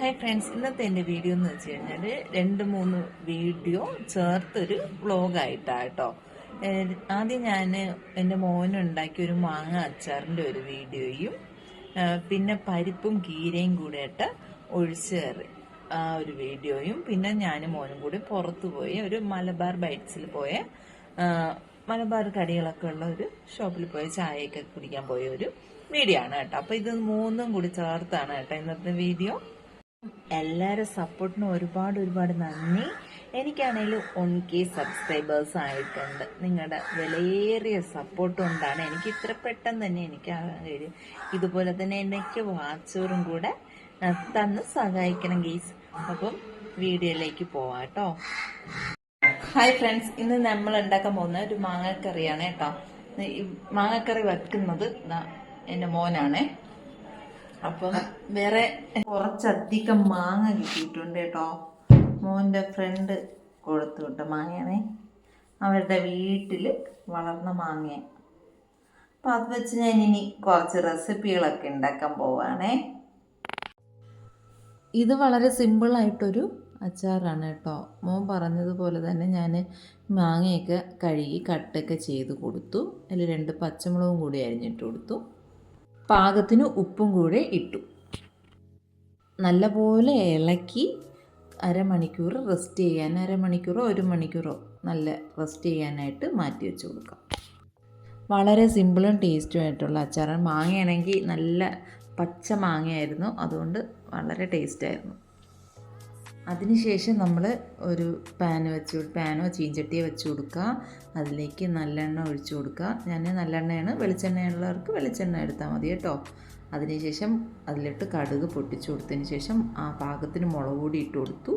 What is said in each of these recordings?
Hi friends, ഇന്നത്തെ എൻ്റെ video എന്ന് വെച്ച് കഴിഞ്ഞാൽ 2-3 വീഡിയോ ചേർത്തൊരു വ്ളോഗായിട്ടാണ് കേട്ടോ. ആദ്യം ഞാൻ എൻ്റെ മോനുണ്ടാക്കിയ ഒരു മാങ്ങ അച്ചാറിൻ്റെ ഒരു വീഡിയോയും പിന്നെ പരിപ്പും കീരയും കൂടെ ഇട്ട് ഒഴിച്ചേറി ആ ഒരു വീഡിയോയും പിന്നെ ഞാനും മോനും കൂടി പുറത്തു പോയി ഒരു മലബാർ ബൈറ്റ്സിൽ പോയ മലബാർ കടികളൊക്കെ ഉള്ള ഒരു ഷോപ്പിൽ പോയി ചായയൊക്കെ കുടിക്കാൻ പോയ ഒരു വീഡിയോ ആണ് കേട്ടോ. അപ്പോൾ ഇത് 3 കൂടി ചേർത്താണ് കേട്ടോ ഇന്നത്തെ വീഡിയോ. എല്ലാവരും സപ്പോർട്ടിന് ഒരുപാട് നന്ദി. എനിക്കാണെങ്കിലും 1K സബ്സ്ക്രൈബേഴ്സ് ആയിട്ടുണ്ട്. നിങ്ങളുടെ വിലയേറിയ സപ്പോർട്ട് കൊണ്ടാണ് എനിക്ക് ഇത്ര പെട്ടെന്ന് തന്നെ എനിക്കാകാൻ കഴിയും. ഇതുപോലെ തന്നെ എനിക്ക് വാച്ചോറും കൂടെ തന്ന് സഹായിക്കണം ഗീസ്. അപ്പം വീഡിയോയിലേക്ക് പോവാം കേട്ടോ. ഹായ് ഫ്രണ്ട്സ്, ഇന്ന് നമ്മൾ ഉണ്ടാക്കാൻ പോകുന്ന ഒരു മാങ്ങക്കറിയാണ് കേട്ടോ. മാങ്ങക്കറി വെക്കുന്നത് എൻ്റെ മോനാണേ. അപ്പം വേറെ കുറച്ചധികം മാങ്ങ കിട്ടിയിട്ടുണ്ട് കേട്ടോ. മോൻ്റെ ഫ്രണ്ട് കൊടുത്തു വിട്ട മാങ്ങയാണേ, അവരുടെ വീട്ടിൽ വളർന്ന മാങ്ങ. അപ്പം അത് വെച്ച് ഞാൻ ഇനി കുറച്ച് റെസിപ്പികളൊക്കെ ഉണ്ടാക്കാൻ പോവുകയാണേ. ഇത് വളരെ സിമ്പിളായിട്ടൊരു അച്ചാറാണ് കേട്ടോ. മോൻ പറഞ്ഞതുപോലെ തന്നെ ഞാൻ മാങ്ങയൊക്കെ കഴുകി കട്ടൊക്കെ ചെയ്ത് കൊടുത്തു. അതിൽ 2 പച്ചമുളകും കൂടി അരിഞ്ഞിട്ട് കൊടുത്തു. പാകത്തിന് ഉപ്പും കൂടെ ഇട്ടു. നല്ലപോലെ ഇളക്കി അരമണിക്കൂർ റെസ്റ്റ് ചെയ്യാൻ, അരമണിക്കൂറോ 1 മണിക്കൂറോ നല്ല റെസ്റ്റ് ചെയ്യാനായിട്ട് മാറ്റി വെച്ച് കൊടുക്കാം. വളരെ സിമ്പിളും ടേസ്റ്റുമായിട്ടുള്ള അച്ചാറാണ്. മാങ്ങയാണെങ്കിൽ നല്ല പച്ച മാങ്ങയായിരുന്നു, അതുകൊണ്ട് വളരെ ടേസ്റ്റായിരുന്നു. അതിനുശേഷം നമ്മൾ ഒരു പാനോ ചീഞ്ചട്ടിയോ വെച്ച് കൊടുക്കുക. അതിലേക്ക് നല്ലെണ്ണ ഒഴിച്ചു കൊടുക്കുക. ഞാൻ നല്ലെണ്ണയാണ്, വെളിച്ചെണ്ണയുള്ളവർക്ക് വെളിച്ചെണ്ണ എടുത്താൽ മതി കേട്ടോ. അതിനുശേഷം അതിലിട്ട് കടുക് പൊട്ടിച്ചു കൊടുത്തതിന് ശേഷം ആ പാകത്തിന് മുളക് പൊടി ഇട്ട് കൊടുത്തു.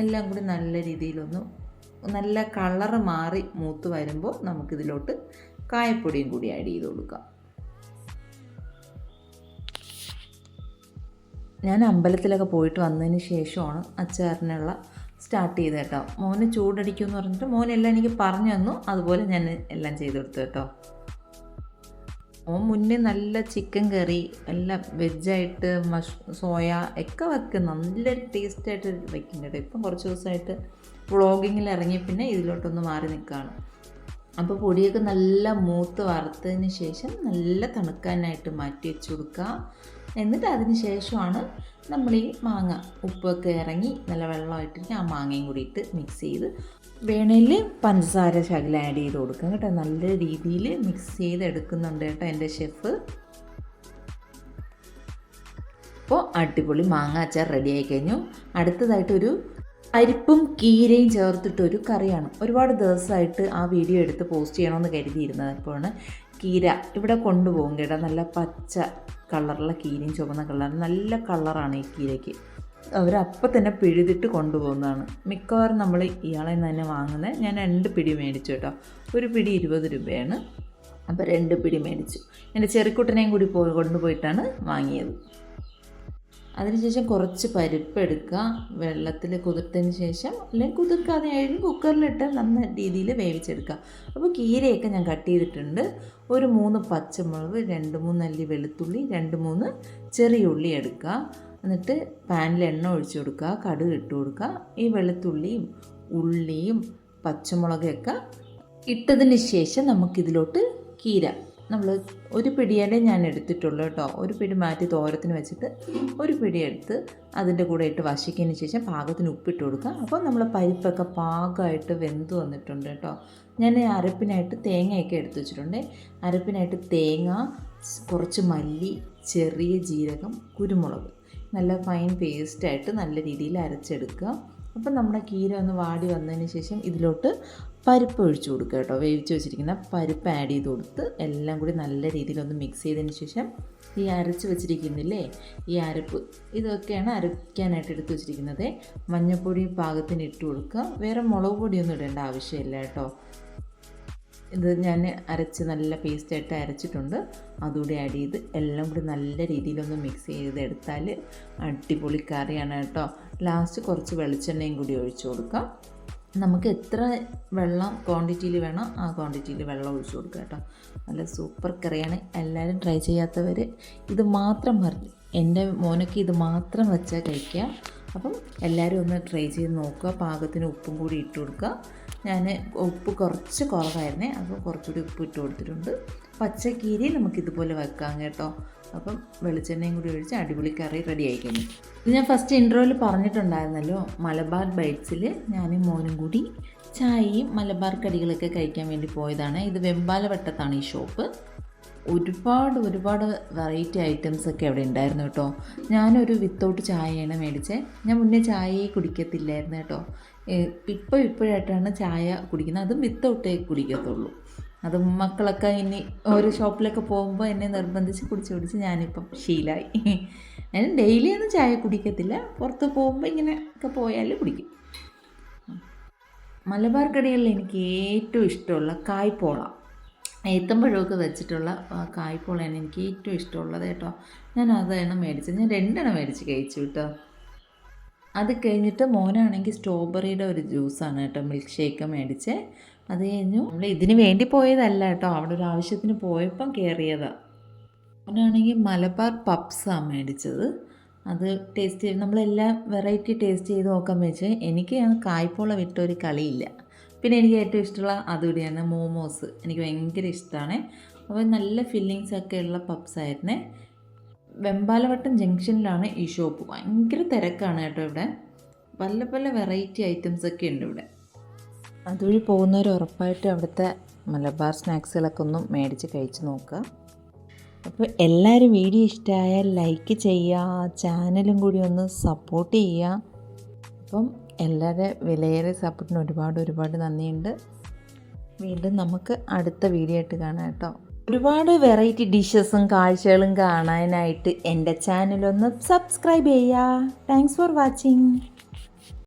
എല്ലാം കൂടി നല്ല രീതിയിലൊന്ന് നല്ല കളറ് മാറി മൂത്ത് വരുമ്പോൾ നമുക്കിതിലോട്ട് കായപ്പൊടിയും കൂടി ആഡ് ചെയ്ത് കൊടുക്കാം. ഞാൻ അമ്പലത്തിലൊക്കെ പോയിട്ട് വന്നതിന് ശേഷമാണ് അച്ചാറിനുള്ള സ്റ്റാർട്ട് ചെയ്തത് കേട്ടോ. മോന് ചൂടടിക്കുമെന്ന് പറഞ്ഞിട്ട് മോനെല്ലാം എനിക്ക് പറഞ്ഞു തന്നു, അതുപോലെ ഞാൻ എല്ലാം ചെയ്ത് കൊടുത്തു കേട്ടോ. മോൻ മുന്നേ നല്ല ചിക്കൻ കറി എല്ലാം വെജായിട്ട് സോയ ഒക്കെ വെക്കും, നല്ല ടേസ്റ്റായിട്ട് വയ്ക്കും കേട്ടോ. ഇപ്പം കുറച്ച് ദിവസമായിട്ട് വ്ളോഗിങ്ങിൽ ഇറങ്ങി പിന്നെ ഇതിലോട്ടൊന്ന് മാറി നിൽക്കുകയാണ്. അപ്പോൾ പൊടിയൊക്കെ നല്ല മൂത്ത് വറുത്തതിന് ശേഷം നല്ല തണുക്കാനായിട്ട് മാറ്റി വെച്ച് കൊടുക്കുക. എന്നിട്ട് അതിന് ശേഷമാണ് നമ്മൾ ഈ മാങ്ങ ഉപ്പൊക്കെ ഇറങ്ങി നല്ല വെള്ളമായിട്ടിരിക്കും ആ മാങ്ങയും കൂടി ഇട്ട് മിക്സ് ചെയ്ത് വേണേൽ പഞ്ചസാര ശകലം ആഡ് ചെയ്ത് കൊടുക്കുക കേട്ടോ. നല്ല രീതിയിൽ മിക്സ് ചെയ്ത് എടുക്കുന്നുണ്ട് കേട്ടോ എൻ്റെ ഷെഫ്. അപ്പോൾ അടിപൊളി മാങ്ങ അച്ചാർ റെഡി ആയി കഴിഞ്ഞു. അടുത്തതായിട്ടൊരു പരിപ്പും കീരയും ചേർത്തിട്ടൊരു കറിയാണ്. ഒരുപാട് ദിവസമായിട്ട് ആ വീഡിയോ എടുത്ത് പോസ്റ്റ് ചെയ്യണമെന്ന് കരുതിയിരുന്നത്. അപ്പോഴാണ് കീര ഇവിടെ കൊണ്ടുപോകും കേട്ടോ. നല്ല പച്ച കളറുള്ള കീരയും ചുവന്ന കളറും നല്ല കളറാണ് ഈ കീരയ്ക്ക്. അവരപ്പം തന്നെ പിഴുതിട്ട് കൊണ്ടുപോകുന്നതാണ്. മിക്കവാറും നമ്മൾ ഇയാളെ തന്നെ വാങ്ങുന്നത്. ഞാൻ 2 പിടി മേടിച്ചു കേട്ടോ. ഒരു പിടി 20 രൂപയാണ്. അപ്പോൾ 2 പിടി മേടിച്ചു. എൻ്റെ ചെറുക്കുട്ടനെയും കൂടി കൊണ്ടുപോയിട്ടാണ് വാങ്ങിയത്. അതിനുശേഷം കുറച്ച് പരിപ്പ് എടുക്കുക, വെള്ളത്തിൽ കുതിർത്തതിന് ശേഷം, അല്ലെങ്കിൽ കുതിർക്കാതെ ആയാലും കുക്കറിലിട്ട് നല്ല രീതിയിൽ വേവിച്ചെടുക്കുക. അപ്പോൾ കീരയൊക്കെ ഞാൻ കട്ട് ചെയ്തിട്ടുണ്ട്. ഒരു 3 പച്ചമുളക്, 2-3 അല്ലി വെളുത്തുള്ളി, 2-3 ചെറിയ ഉള്ളി എടുക്കുക. എന്നിട്ട് പാനിൽ എണ്ണ ഒഴിച്ചു കൊടുക്കുക, കടുക് ഇട്ട് കൊടുക്കുക. ഈ വെളുത്തുള്ളിയും ഉള്ളിയും പച്ചമുളകൊക്കെ ഇട്ടതിന് ശേഷം നമുക്കിതിലോട്ട് കീര, നമ്മൾ ഒരു പിടിയുടെ ഞാൻ എടുത്തിട്ടുള്ളൂ കേട്ടോ. ഒരു പിടി മാറ്റി തോരത്തിന് വെച്ചിട്ട് ഒരു പിടി എടുത്ത് അതിൻ്റെ കൂടെ ഇട്ട് വശിക്കതിന് ശേഷം പാകത്തിന് ഉപ്പിട്ട് കൊടുക്കുക. അപ്പോൾ നമ്മൾ പരിപ്പൊക്കെ പാകമായിട്ട് വെന്ത് വന്നിട്ടുണ്ട് കേട്ടോ. ഞാൻ അരപ്പിനായിട്ട് തേങ്ങയൊക്കെ എടുത്ത് വെച്ചിട്ടുണ്ട്. അരപ്പിനായിട്ട് തേങ്ങ, കുറച്ച് മല്ലി, ചെറിയ ജീരകം, കുരുമുളക് നല്ല ഫൈൻ പേസ്റ്റായിട്ട് നല്ല രീതിയിൽ അരച്ചെടുക്കുക. അപ്പം നമ്മുടെ കീര ഒന്ന് വാടി വന്നതിന് ശേഷം ഇതിലോട്ട് പരിപ്പ് ഒഴിച്ചു കൊടുക്കുക കേട്ടോ. വേവിച്ച് വെച്ചിരിക്കുന്ന പരിപ്പ് ആഡ് ചെയ്ത് കൊടുത്ത് എല്ലാം കൂടി നല്ല രീതിയിലൊന്ന് മിക്സ് ചെയ്തതിന് ശേഷം ഈ അരച്ച് വെച്ചിരിക്കുന്നില്ലേ ഈ അരപ്പ്, ഇതൊക്കെയാണ് അരയ്ക്കാനായിട്ട് എടുത്ത് വെച്ചിരിക്കുന്നത്. മഞ്ഞൾപ്പൊടി പാകത്തിന് ഇട്ട് കൊടുക്കുക. വേറെ മുളക് പൊടിയൊന്നും ഇടേണ്ട ആവശ്യമില്ല കേട്ടോ. ഇത് ഞാൻ അരച്ച് നല്ല പേസ്റ്റായിട്ട് അരച്ചിട്ടുണ്ട്. അതുകൂടി ആഡ് ചെയ്ത് എല്ലാം കൂടി നല്ല രീതിയിലൊന്ന് മിക്സ് ചെയ്തെടുത്താൽ അടിപൊളി കറിയാണ് കേട്ടോ. ലാസ്റ്റ് കുറച്ച് വെളിച്ചെണ്ണയും കൂടി ഒഴിച്ചു കൊടുക്കാം. നമുക്ക് എത്ര വെള്ളം ക്വാണ്ടിറ്റിയിൽ വേണോ ആ ക്വാണ്ടിറ്റിയിൽ വെള്ളം ഒഴിച്ചു കൊടുക്കുക കേട്ടോ. നല്ല സൂപ്പർ കറിയാണ്. എല്ലാവരും ട്രൈ ചെയ്യാത്തവർ ഇത് മാത്രം മതി. എൻ്റെ മോനൊക്കെ ഇത് മാത്രം വെച്ചാൽ കഴിക്കുക. അപ്പം എല്ലാവരും ഒന്ന് ട്രൈ ചെയ്ത് നോക്കുക. പാകത്തിന് ഉപ്പും കൂടി ഇട്ട് കൊടുക്കുക. ഞാൻ ഉപ്പ് കുറച്ച് കുറവായിരുന്നേ, അപ്പോൾ കുറച്ചുകൂടി ഉപ്പ് ഇട്ട് കൊടുത്തിട്ടുണ്ട്. പച്ചക്കീരി നമുക്കിതുപോലെ വെക്കാം കേട്ടോ. അപ്പം വെളിച്ചെണ്ണയും കൂടി ഒഴിച്ച് അടിപൊളി കറി റെഡി ആയി കഴിഞ്ഞു. ഇത് ഞാൻ ഫസ്റ്റ് ഇൻട്രോയിൽ പറഞ്ഞിട്ടുണ്ടായിരുന്നല്ലോ, മലബാർ ബൈറ്റ്സിൽ ഞാനും മോനും കൂടി ചായയും മലബാർ കടികളൊക്കെ കഴിക്കാൻ വേണ്ടി പോയതാണ്. ഇത് വെമ്പാലവട്ടത്താണ് ഈ ഷോപ്പ്. ഒരുപാട് വെറൈറ്റി ഐറ്റംസൊക്കെ അവിടെ ഉണ്ടായിരുന്നു കേട്ടോ. ഞാനൊരു വിത്തൗട്ട് ചായയാണ് മേടിച്ചത്. ഞാൻ മുന്നേ ചായയെ കുടിക്കത്തില്ലായിരുന്നു കേട്ടോ. ഇപ്പോഴായിട്ടാണ് ചായ കുടിക്കുന്നത്. അതും വിത്തൗട്ടേ കുടിക്കത്തുള്ളൂ. അത് മക്കളൊക്കെ ഇനി ഓരോ ഷോപ്പിലൊക്കെ പോകുമ്പോൾ എന്നെ നിർബന്ധിച്ച് കുടിച്ച് ഞാനിപ്പം ശീലമായി. ഞാൻ ഡെയിലി ഒന്നും ചായ കുടിക്കത്തില്ല, പുറത്ത് പോകുമ്പോൾ ഇങ്ങനെ ഒക്കെ പോയാൽ കുടിക്കും. മലബാർ കടികളിൽ എനിക്ക് ഏറ്റവും ഇഷ്ടമുള്ള കായ്പോള, ഏത്തമ്പഴമൊക്കെ വെച്ചിട്ടുള്ള കായ്പോളയാണ് എനിക്ക് ഏറ്റവും ഇഷ്ടമുള്ളത് കേട്ടോ. ഞാൻ അതാണ് മേടിച്ചത്. ഞാൻ 2 എണ്ണം മേടിച്ച് കഴിച്ചു കേട്ടോ. അത് കഴിഞ്ഞിട്ട് മോനാണെങ്കിൽ സ്ട്രോബെറിയുടെ ഒരു ജ്യൂസാണ് കേട്ടോ, മിൽക്ക് ഷേക്ക് മേടിച്ച്. അത് കഴിഞ്ഞു നമ്മൾ ഇതിന് വേണ്ടി പോയതല്ല കേട്ടോ, അവിടെ ഒരു ആവശ്യത്തിന് പോയപ്പം കയറിയതാണ്. മോനാണെങ്കിൽ മലബാർ പപ്സാണ് മേടിച്ചത്. അത് ടേസ്റ്റ് ചെയ്ത് നമ്മളെല്ലാം വെറൈറ്റി ടേസ്റ്റ് ചെയ്ത് നോക്കാൻ വെച്ച് എനിക്ക് കായ്പോള വിട്ടൊരു കളിയില്ല. പിന്നെ എനിക്ക് ഏറ്റവും ഇഷ്ടമുള്ള അതുകൂടിയാണ് മോമോസ്. എനിക്ക് ഭയങ്കര ഇഷ്ടമാണ്. അപ്പോൾ നല്ല ഫില്ലിങ്സൊക്കെ ഉള്ള പപ്സായിരുന്നേ. വെമ്പാലവട്ടം ജംഗ്ഷനിലാണ് ഈ ഷോപ്പ്. ഭയങ്കര തിരക്കാണ് കേട്ടോ ഇവിടെ. പല വെറൈറ്റി ഐറ്റംസൊക്കെ ഉണ്ട് ഇവിടെ. അതുവഴി പോകുന്നവർ ഉറപ്പായിട്ട് അവിടുത്തെ മലബാർ സ്നാക്സുകളൊക്കെ ഒന്ന് മേടിച്ച് കഴിച്ച് നോക്കുക. അപ്പോൾ എല്ലാവരും വീഡിയോ ഇഷ്ടമായാൽ ലൈക്ക് ചെയ്യുക, ചാനലും കൂടി ഒന്ന് സപ്പോർട്ട് ചെയ്യുക. അപ്പം എല്ലാവരുടെ വിലയേറിയ സപ്പോർട്ടിന് ഒരുപാട് നന്ദിയുണ്ട്. വീണ്ടും നമുക്ക് അടുത്ത വീഡിയോ ആയിട്ട് കാണാം കേട്ടോ. ഒരുപാട് വെറൈറ്റി ഡിഷസും കാഴ്ചകളും കാണാനായിട്ട് എൻ്റെ ചാനലൊന്ന് സബ്സ്ക്രൈബ് ചെയ്യുക. Thanks for watching.